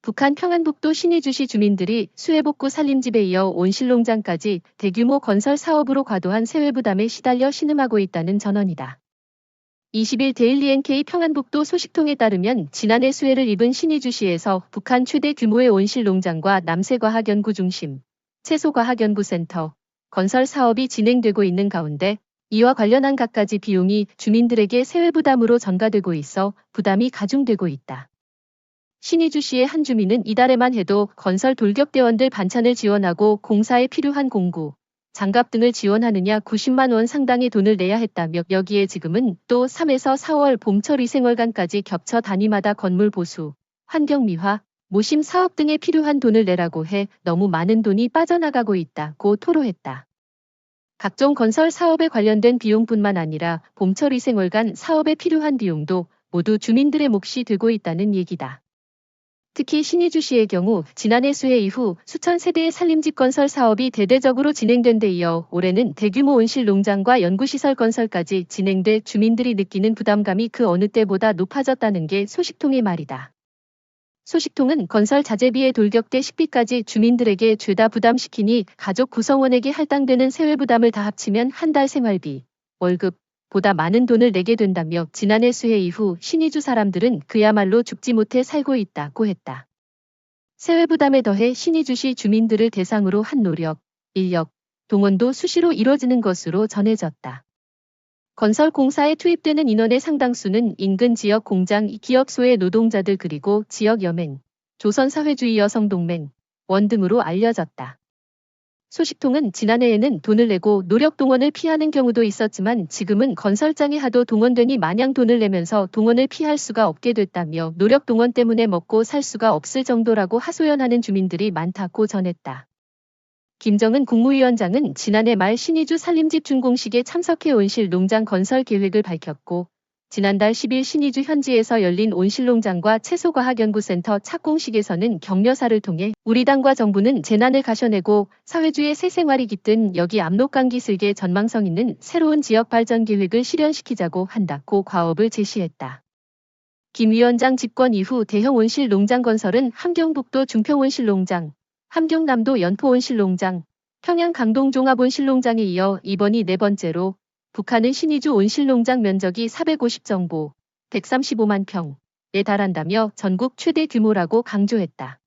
북한 평안북도 신의주시 주민들이 수해복구 살림집에 이어 온실농장까지 대규모 건설 사업으로 과도한 세외 부담에 시달려 신음하고 있다는 전언이다. 20일 데일리 NK 평안북도 소식통에 따르면 지난해 수해를 입은 신의주시에서 북한 최대 규모의 온실농장과 남새과학연구중심, 채소과학연구센터, 건설 사업이 진행되고 있는 가운데 이와 관련한 갖가지 비용이 주민들에게 세외 부담으로 전가되고 있어 부담이 가중되고 있다. 신의주시의 한 주민은 이달에만 해도 건설 돌격대원들 반찬을 지원하고 공사에 필요한 공구, 장갑 등을 지원하느냐 90만 원 상당의 돈을 내야 했다며 여기에 지금은 또 3에서 4월 봄철 위생월간까지 겹쳐 단위마다 건물 보수, 환경미화, 모심 사업 등에 필요한 돈을 내라고 해 너무 많은 돈이 빠져나가고 있다고 토로했다. 각종 건설 사업에 관련된 비용뿐만 아니라 봄철 위생월간 사업에 필요한 비용도 모두 주민들의 몫이 되고 있다는 얘기다. 특히 신의주시의 경우 지난해 수해 이후 수천 세대의 살림집 건설 사업이 대대적으로 진행된 데 이어 올해는 대규모 온실농장과 연구시설 건설까지 진행돼 주민들이 느끼는 부담감이 그 어느 때보다 높아졌다는 게 소식통의 말이다. 소식통은 건설 자재비의 돌격대 식비까지 주민들에게 죄다 부담시키니 가족 구성원에게 할당되는 세외 부담을 다 합치면 한 달 생활비, 월급, 보다 많은 돈을 내게 된다며 지난해 수해 이후 신의주 사람들은 그야말로 죽지 못해 살고 있다고 했다. 세외 부담에 더해 신의주시 주민들을 대상으로 한 노력, 인력, 동원도 수시로 이뤄지는 것으로 전해졌다. 건설 공사에 투입되는 인원의 상당수는 인근 지역 공장, 기업소의 노동자들 그리고 지역 여맹, 조선사회주의 여성동맹, 원 등으로 알려졌다. 소식통은 지난해에는 돈을 내고 노력 동원을 피하는 경우도 있었지만 지금은 건설장이 하도 동원되니 마냥 돈을 내면서 동원을 피할 수가 없게 됐다며 노력 동원 때문에 먹고 살 수가 없을 정도라고 하소연하는 주민들이 많다고 전했다. 김정은 국무위원장은 지난해 말 신의주 살림집 준공식에 참석해 온실농장 건설 계획을 밝혔고 지난달 10일 신의주 현지에서 열린 온실농장과 채소과학연구센터 착공식에서는 격려사를 통해 우리 당과 정부는 재난을 가셔내고 사회주의 새 생활이 깃든 여기 압록강기 슬개 전망성 있는 새로운 지역 발전 계획을 실현시키자고 한다고 과업을 제시했다. 김 위원장 집권 이후 대형 온실농장 건설은 함경북도 중평온실농장, 함경남도 연포온실농장, 평양 강동종합온실농장에 이어 이번이 네 번째로 북한은 신의주 온실농장 면적이 450정보, 135만 평에 달한다며 전국 최대 규모라고 강조했다.